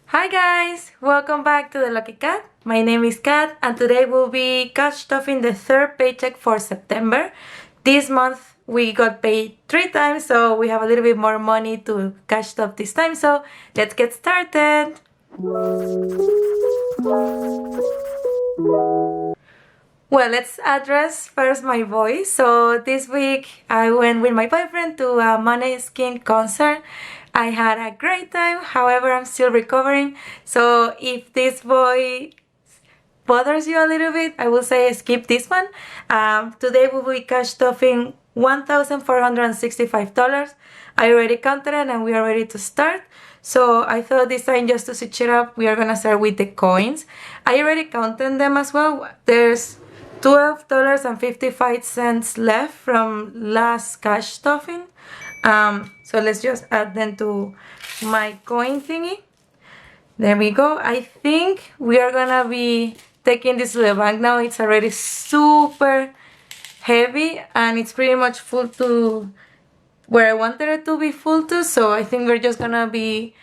Hi guys! Welcome back to the Lucky Cat. My name is Kat and today we'll be cash stuffing the third paycheck for September. This month we got paid 3 times, so we have a little bit more money to cash stuff this time, so let's get started! Well, let's address first my voice. So this week I went with my boyfriend to a Skin concert. I had a great time, however I'm still recovering. So if this voice bothers you a little bit, I will say skip this one. Today we will be cash stuffing $1,465. I already counted it and we are ready to start. So I thought this time, just to switch it up, we are gonna start with the coins. I already counted them as well. There's $12.55 left from last cash stuffing. So let's just add them to my coin thingy. There we go. I think we are gonna be taking this to the bank now. It's already super heavy and it's pretty much full to where I wanted it to be full to. So I think we're just gonna be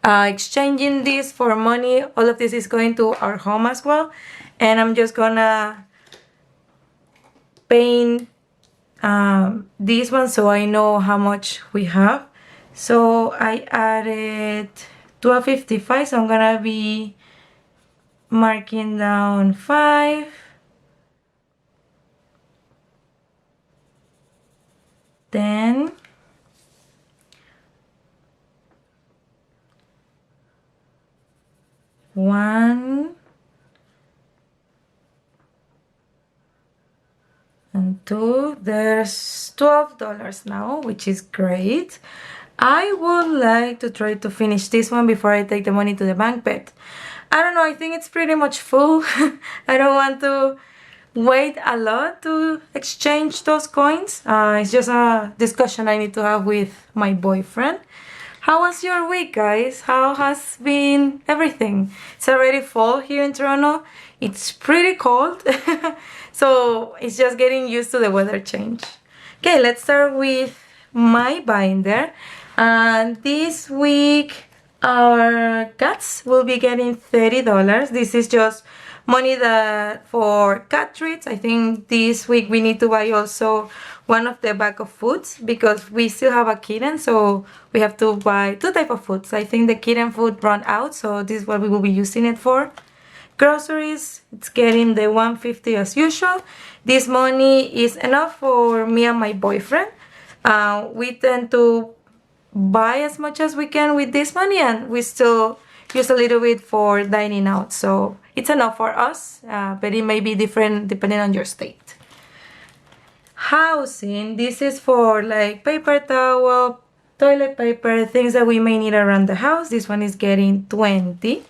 exchanging this for money. All of this is going to our home as well, and I'm just gonna paint this one so I know how much we have. So I added $12.55, so I'm gonna be marking down 5, then 1 and 2. There's $12 now, which is great. I would like to try to finish this one before I take the money to the bank, but I don't know, I think it's pretty much full. I don't want to wait a lot to exchange those coins. It's just a discussion I need to have with my boyfriend. How was your week, guys? How has been everything? It's already fall here in Toronto. It's pretty cold. So it's just getting used to the weather change. Okay, let's start with my binder. And this week our cats will be getting $30. This is just money that for cat treats. I think this week we need to buy also one of the bag of foods because we still have a kitten, so we have to buy 2 types of foods. I think the kitten food run out, so this is what we will be using it for. Groceries, it's getting the $150 as usual. This money is enough for me and my boyfriend. We tend to buy as much as we can with this money, and we still use a little bit for dining out, so it's enough for us, but it may be different depending on your state. Housing, this is for like paper towel, toilet paper, things that we may need around the house. This one is getting 20.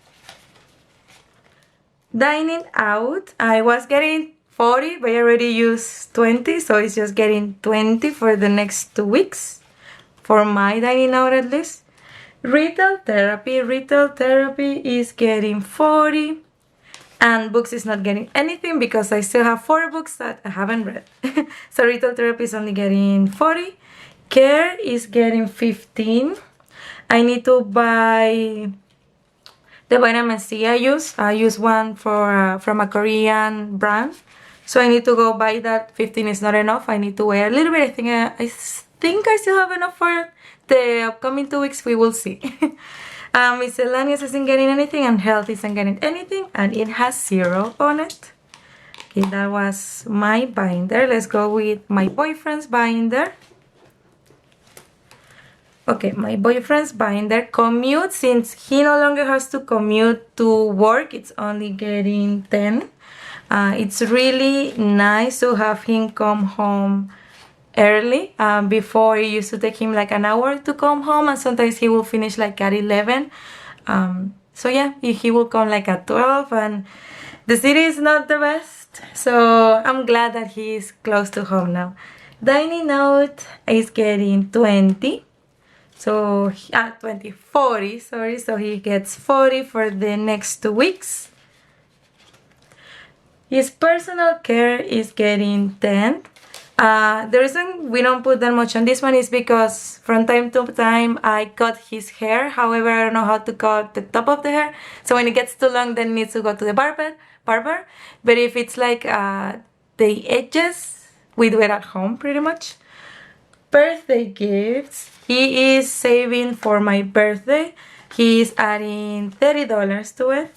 Dining out, I was getting 40, but I already used 20, so it's just getting 20 for the next 2 weeks. For my dining out at least. Retail therapy is getting 40. And books is not getting anything because I still have 4 books that I haven't read. So retail therapy is only getting 40. Care is getting 15. I need to buy the vitamin C I use. I use one from a Korean brand. So I need to go buy that. 15 is not enough. I need to wait a little bit. I think I still have enough for the upcoming 2 weeks. We will see. Miscellaneous isn't getting anything, and health isn't getting anything, and it has 0 on it. Okay, that was my binder. Let's go with my boyfriend's binder. Okay, my boyfriend's binder. Commute, since he no longer has to commute to work, it's only getting 10. It's really nice to have him come home early. Before it used to take him like an hour to come home, and sometimes he will finish like at 11. So yeah, he will come like at 12, and the city is not the best, so I'm glad that he is close to home now. Dining out is getting 20. So 40, sorry, so he gets 40 for the next 2 weeks. His personal care is getting 10. The reason we don't put that much on this one is because from time to time I cut his hair. However, I don't know how to cut the top of the hair. So when it gets too long, then it needs to go to the barber. But if it's like the edges, we do it at home pretty much. Birthday gifts. He is saving for my birthday. He is adding $30 to it.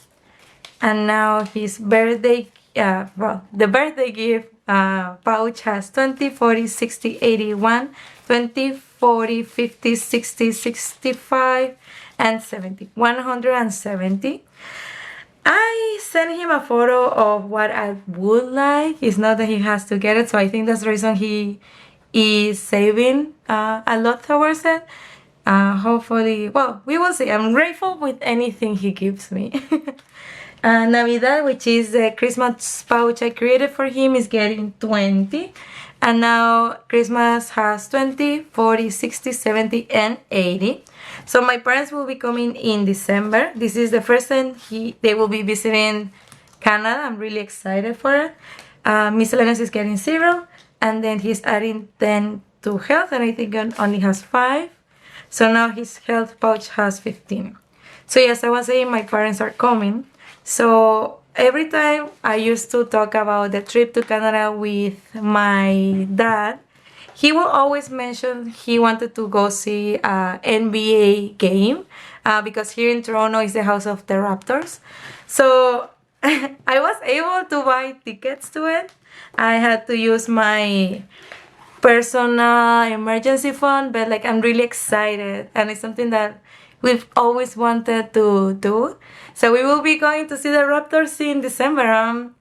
And now his birthday, the birthday gift pouch has 20, 40, 60, 81, 20, 40, 50, 60, 65, and 70. 170. I sent him a photo of what I would like. It's not that he has to get it, so I think that's the reason he is saving a lot towards it. Hopefully, well, we will see. I'm grateful with anything he gives me. Navidad, which is the Christmas pouch I created for him, is getting 20. And now Christmas has 20, 40, 60, 70, and 80. So my parents will be coming in December. This is the first time they will be visiting Canada. I'm really excited for it. Miscellaneous is getting 0. And then he's adding 10 to health. And I think it only has 5. So now his health pouch has 15. So yes, I was saying my parents are coming. So every time I used to talk about the trip to Canada with my dad, he will always mention he wanted to go see an NBA game because here in Toronto is the house of the Raptors. So I was able to buy tickets to it. I had to use my personal emergency fund, but like I'm really excited and it's something that we've always wanted to do. So we will be going to see the Raptors in December.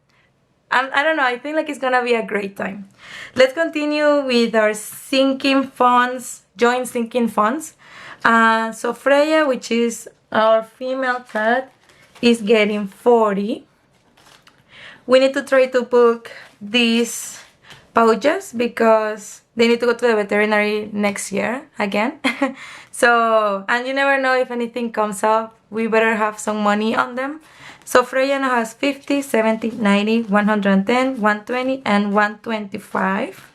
I don't know, I think like it's gonna be a great time. Let's continue with our sinking funds, joint sinking funds. So Freya, which is our female cat, is getting 40. We need to try to book these pouches because they need to go to the veterinary next year again. So, and you never know if anything comes up. We better have some money on them. So Freya now has 50, 70, 90, 110, 120, and 125.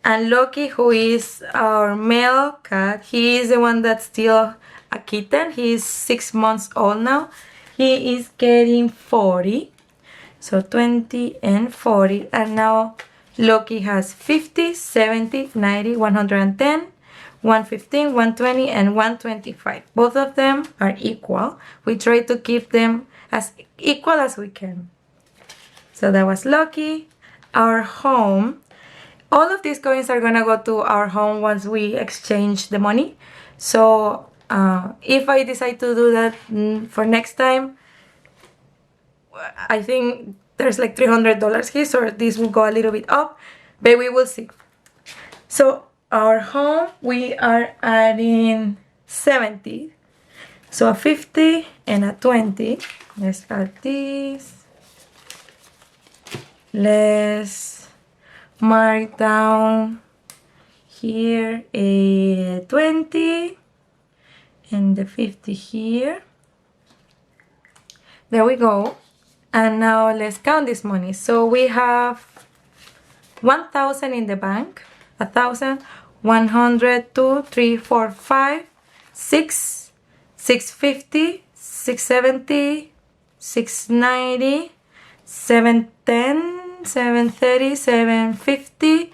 And Loki, who is our male cat, he is the one that's still a kitten. He is 6 months old now. He is getting 40. So 20 and 40. And now Loki has 50, 70, 90, 110, 115, 120, and 125. Both of them are equal. We try to keep them as equal as we can. So that was Loki. Our home. All of these coins are gonna go to our home once we exchange the money. So if I decide to do that for next time, I think there's like $300 here, so this will go a little bit up, but we will see. So our home, we are adding 70. So a 50 and a 20. Let's add this. Let's mark down here a 20 and the 50 here. There we go. And now let's count this money. So we have 1,000 in the bank, 1,000, 100, 2, 3, 4, 5, 6, 650, 670, 690, 710, 730, 750,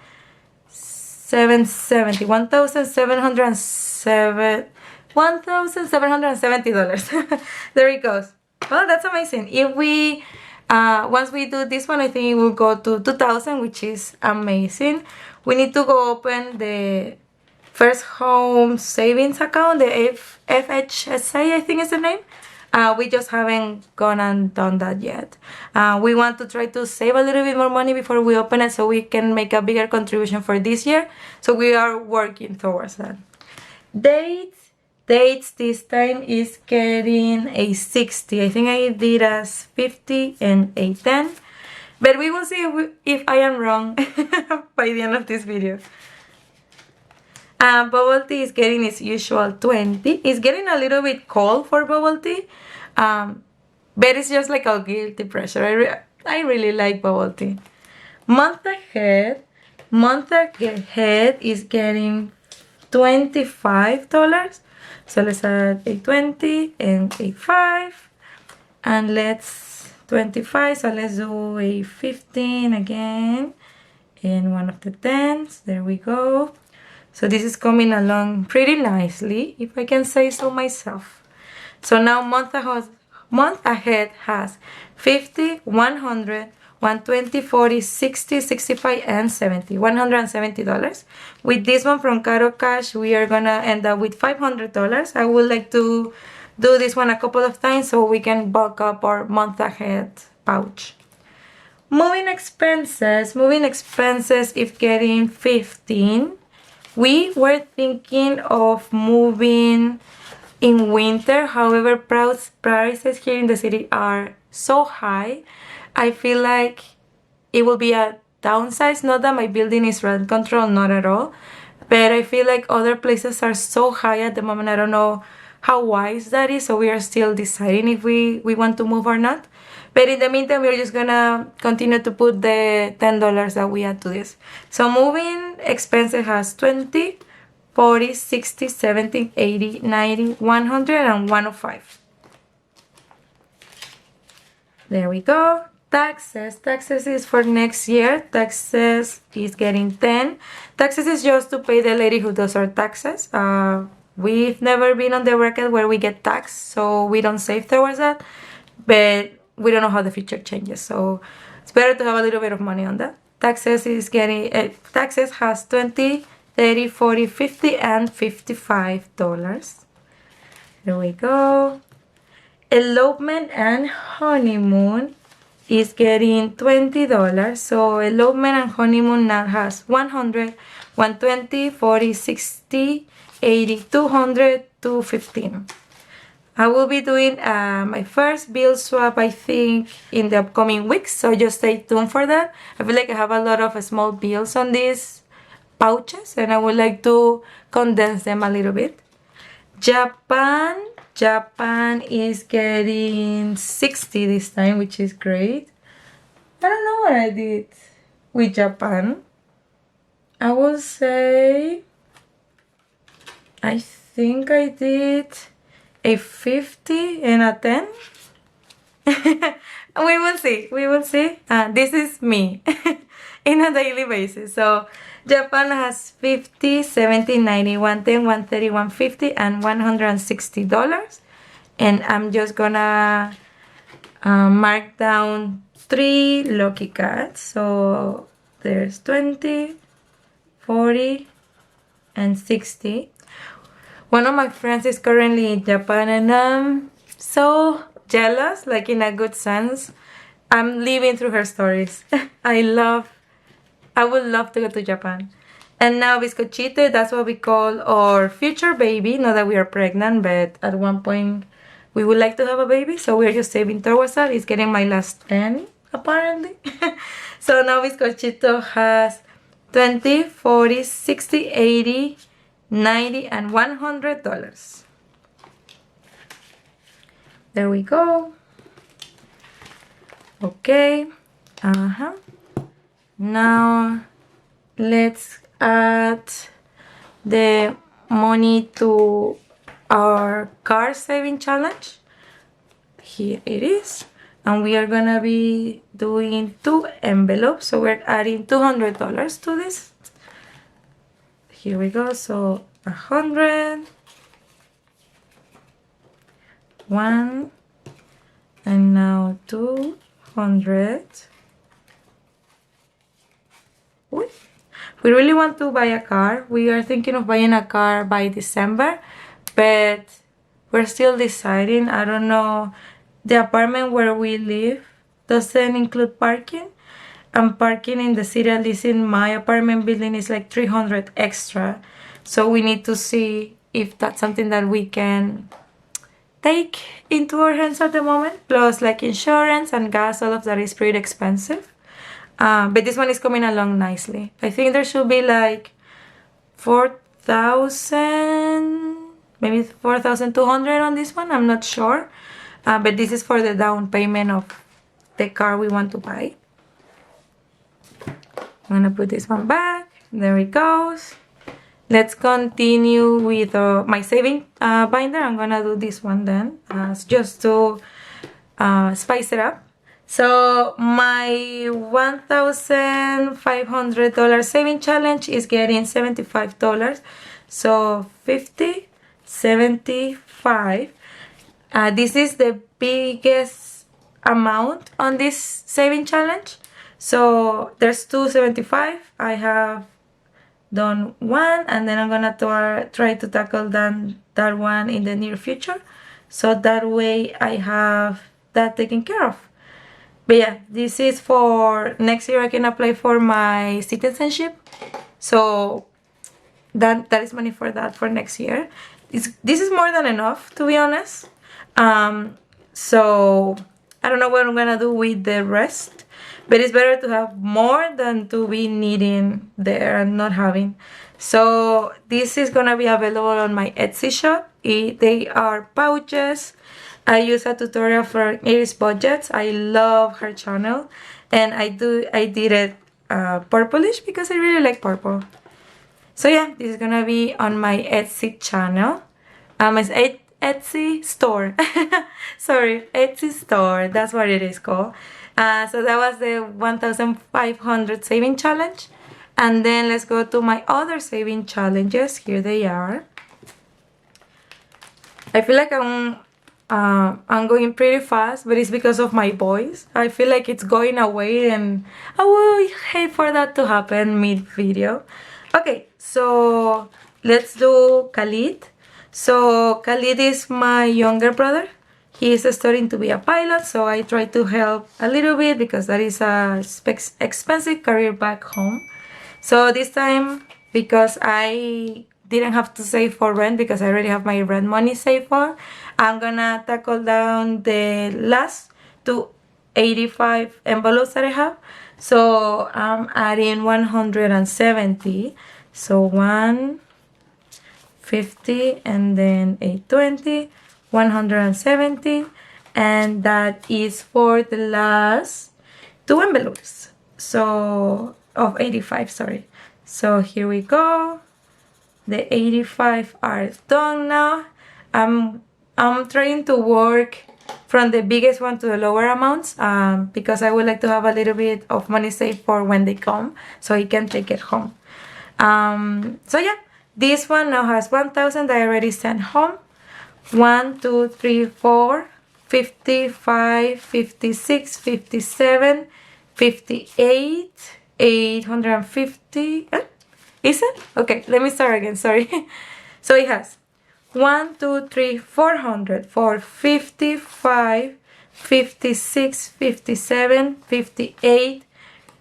770, $1,770. There it goes. Well, that's amazing. If we once we do this one, I think it will go to 2,000, which is amazing. We need to go open the First Home Savings account, the FHSA, I think is the name. We just haven't gone and done that yet. We want to try to save a little bit more money before we open it so we can make a bigger contribution for this year. So we are working towards that. Dates this time is getting a 60. I think I did as 50 and a 10. But we will see if I am wrong by the end of this video. Bubble tea is getting its usual 20. It's getting a little bit cold for bubble tea. But it's just like a guilty pleasure. I really like bubble tea. Month ahead, Month ahead is getting $25. So let's add a 20 and a 5. And let's 25. So let's do a 15 again. And one of the 10s. There we go. So this is coming along pretty nicely, if I can say so myself. So now month ahead has 50, 100, 120, 40, 60, 65, and 70. $170. With this one from Caro Cash, we are gonna end up with $500. I would like to do this one a couple of times so we can bulk up our month ahead pouch. Moving expenses if getting 15. We were thinking of moving in winter, however, prices here in the city are so high. I feel like it will be a downside. Not that my building is rent control, not at all. But I feel like other places are so high at the moment. I don't know how wise that is. So we are still deciding if we want to move or not. But in the meantime, we're just gonna continue to put the $10 that we add to this. So moving expenses has 20, 40, 60, 70, 80, 90, 100, and 105. There we go. Taxes is for next year. Taxes is getting 10. Taxes is just to pay the lady who does our taxes. We've never been on the bracket where we get taxed, so we don't save towards that. But we don't know how the future changes, so it's better to have a little bit of money on that. Taxes is getting taxes has 20, 30, 40, 50, and $55. There we go. Elopement and honeymoon is getting $20. So elopement and honeymoon now has 100, 120, 40, 60, 80, 200, 215. I will be doing my first bill swap, I think, in the upcoming weeks, so just stay tuned for that. I feel like I have a lot of small bills on these pouches, and I would like to condense them a little bit. Japan is getting 60 this time, which is great. I don't know what I did with Japan. I will say, I think I did a 50 and a 10. We will see. This is me in a daily basis. So Japan has 50, 70, 90, 110, 130, 150, and $160. And I'm just gonna mark down 3 lucky cards. So there's 20, 40, and 60. One of my friends is currently in Japan, and I'm so jealous, like in a good sense. I'm living through her stories. I would love to go to Japan. And now Bizcochito, that's what we call our future baby. Not that we are pregnant, but at one point we would like to have a baby, so we're just saving towards that. It's getting my last penny, apparently. So now Bizcochito has 20, 40, 60, 80, 90, and $100. There we go. Okay. Now let's add the money to our car saving challenge. Here it is. And we are gonna be doing 2 envelopes. So we're adding $200 to this. Here we go. So 100, 1, and now 200. Ooh. We really want to buy a car. We are thinking of buying a car by December, but we're still deciding. I don't know. The apartment where we live doesn't include parking. And parking in the city, at least in my apartment building, is like $300 extra. So we need to see if that's something that we can take into our hands at the moment. Plus, like insurance and gas, all of that is pretty expensive. But this one is coming along nicely. I think there should be like 4,000, maybe 4,200 on this one. I'm not sure. But this is for the down payment of the car we want to buy. I'm gonna put this one back. There it goes. Let's continue with my saving binder. I'm gonna do this one then, just to spice it up. So my $1,500 saving challenge is getting $75. So 50, 75. This is the biggest amount on this saving challenge. So there's 275. I have done one, and then I'm gonna try to tackle that one in the near future, so that way I have that taken care of. But yeah, this is for next year. I can apply for my citizenship, so that is money for that for next year. This is more than enough, to be honest. So I don't know what I'm gonna do with the rest, but it's better to have more than to be needing there and not having. So this is gonna be available on my Etsy shop. They are pouches. I use a tutorial for Iris Budgets. I love her channel, and I did it purplish because I really like purple. So yeah, this is gonna be on my Etsy channel. It's Etsy store. Sorry, Etsy store. That's what it is called. So that was the 1,500 saving challenge. And then let's go to my other saving challenges. Here they are. I feel like I'm going pretty fast, but it's because of my voice. I feel like it's going away, and I would hate for that to happen mid-video. Okay, so let's do Khalid. So Khalid is my younger brother. He is studying to be a pilot, so I try to help a little bit because that is a expensive career back home. So this time, because I didn't have to save for rent because I already have my rent money saved for, I'm gonna tackle down the last 285 envelopes that I have. So I'm adding 170. So 150 and then 820, 170, and that is for the last two envelopes. So of 85, sorry. So here we go. The 85 are done now. I'm trying to work from the biggest one to the lower amounts because I would like to have a little bit of money saved for when they come, so I can take it home. So yeah, this one now has 1,000 that I already sent home. 1, 2, 3, 4, 55, 56, 57, 58, 850. Is it? Okay, let me start again, sorry. So it has 1, 2, 3, 400 for 55, 56, 57, 58,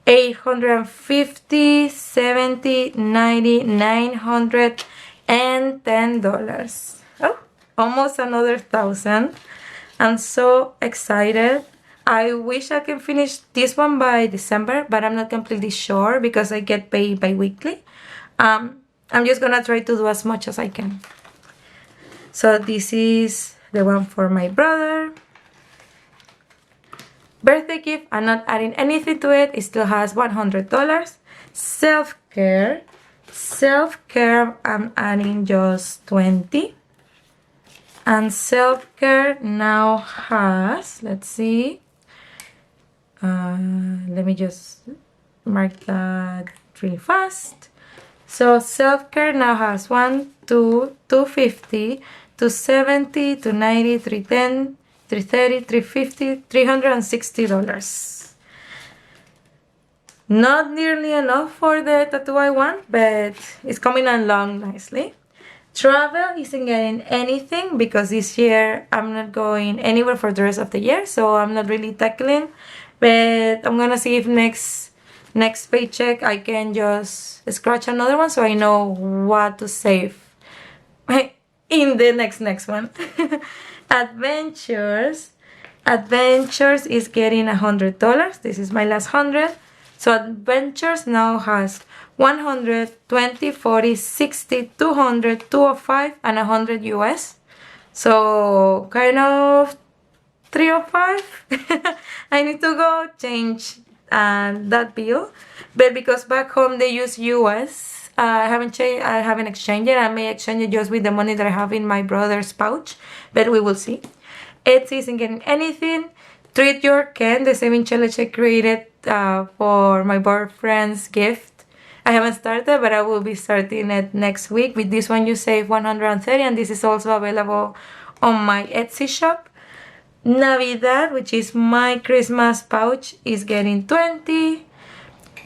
850, 70, 90, $910. Oh, almost another 1,000. I'm so excited. I wish I can finish this one by December, but I'm not completely sure because I get paid bi-weekly. I'm just gonna try to do as much as I can. So this is the one for my brother. Birthday gift, I'm not adding anything to it. It still has $100. Self-care. Self-care, I'm adding just 20. And self-care now has, let's see. Let me just mark that really fast. So self-care now has 1, 2, 250, 270, 290, 310, 330, 350, $360. Not nearly enough for the tattoo I want, but it's coming along nicely. Travel isn't getting anything because this year I'm not going anywhere for the rest of the year, so I'm not really tackling. But I'm gonna see if next paycheck I can just scratch another one so I know what to save in the next one. Adventures is getting $100. This is my last 100. So Adventures now has 100, 20, 40, 60, 200, 205, and 100 US. So kind of 305. I need to go change that bill, but because back home they use US, I haven't changed. I haven't exchanged it. I may exchange it just with the money that I have in my brother's pouch, but we will see. Etsy isn't getting anything. Treat Your Ken, the saving challenge I created for my boyfriend's gift. I haven't started, but I will be starting it next week. With this one, you save 130, and this is also available on my Etsy shop. Navidad, which is my Christmas pouch, is getting 20.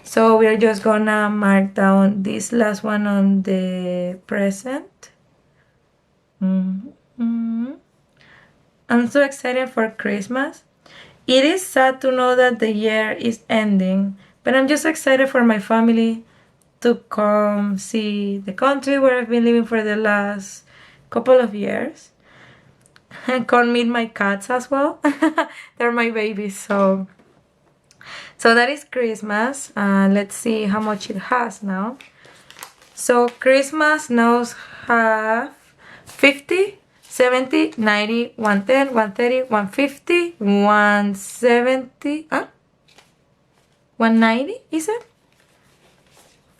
So we're just gonna mark down this last one on the present. I'm so excited for Christmas. It is sad to know that the year is ending, but I'm just excited for my family to come see the country where I've been living for the last couple of years. And come meet my cats as well. They're my babies, so that is Christmas. Let's see how much it has now. So Christmas now have 50, 70, 90, 110, 130, 150, 170, 190, is it?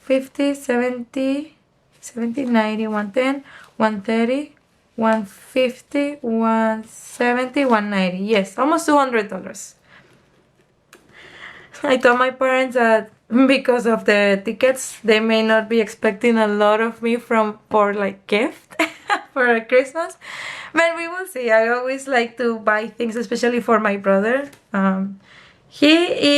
50, 70, 90, 110, 130, 150, 170, 190. Yes, almost $200. I told my parents that because of the tickets, they may not be expecting a lot of me for like gift for Christmas, but we will see. I always like to buy things, especially for my brother. He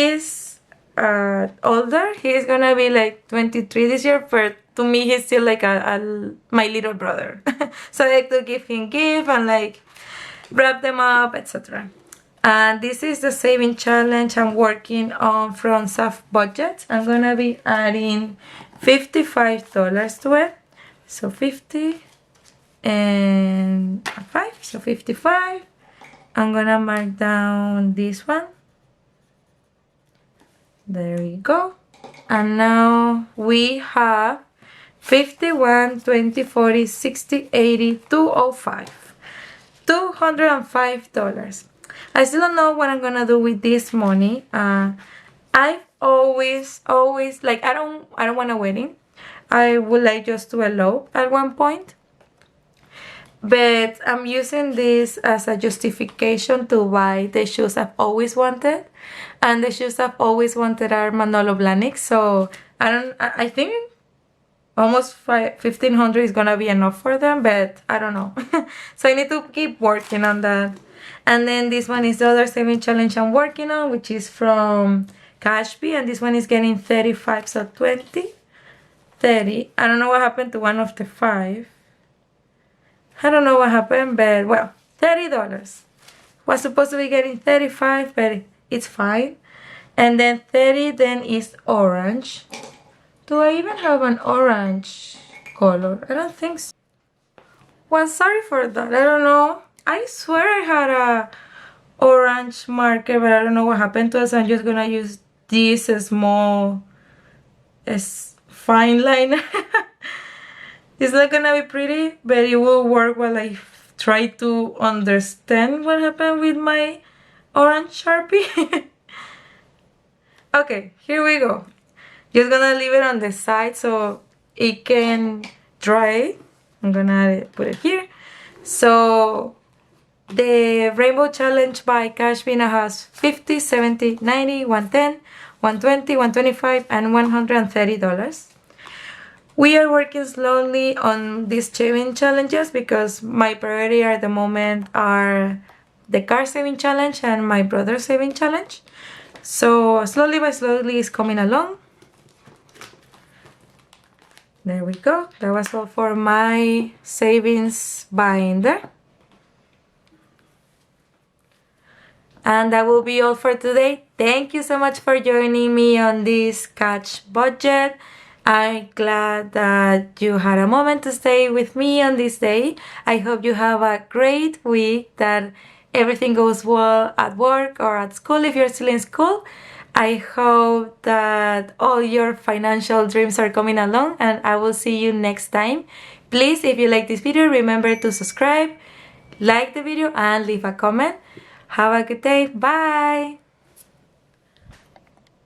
is older. He's gonna be like 23 this year, but to me he's still like my little brother. So I like to give him gift and like wrap them up, etc. And this is the saving challenge I'm working on from Sept budget. I'm gonna be adding $55 to it. So 50 and 5, so 55. I'm gonna mark down this one. There we go. And now we have 51, 20, 40, 60, 80, 205. $205. I still don't know what I'm gonna do with this money. I've always like I don't want a wedding. I would like just to elope at one point. But I'm using this as a justification to buy the shoes I've always wanted. And the shoes I've always wanted are Manolo Blahnik. So I think almost 1,500 is gonna be enough for them, but I don't know. So I need to keep working on that. And then this one is the other saving challenge I'm working on, which is from Cashby, and this one is getting 35, so 20, 30. I don't know what happened to one of the 5. I don't know what happened, but well, $30. Was supposed to be getting 35, but it's fine. And then 30 then is orange. Do I even have an orange color? I don't think so. Well, sorry for that. I don't know. I swear I had a orange marker, but I don't know what happened to it. So I'm just gonna use this small fine liner. It's not gonna be pretty, but it will work while I try to understand what happened with my orange Sharpie. Okay, here we go. Just gonna leave it on the side so it can dry. I'm gonna put it here. So the Rainbow Challenge by Cashbina has 50, 70, 90, 110, 120, 125, and $130. We are working slowly on these saving challenges because my priority at the moment are the car saving challenge and my brother's saving challenge. So slowly by slowly it's coming along. There we go. That was all for my savings binder. And that will be all for today. Thank you so much for joining me on this cash budget. I'm glad that you had a moment to stay with me on this day. I hope you have a great week, that everything goes well at work or at school if you're still in school. I hope that all your financial dreams are coming along, and I will see you next time. Please, if you like this video, remember to subscribe, like the video, and leave a comment. Have a good day. Bye!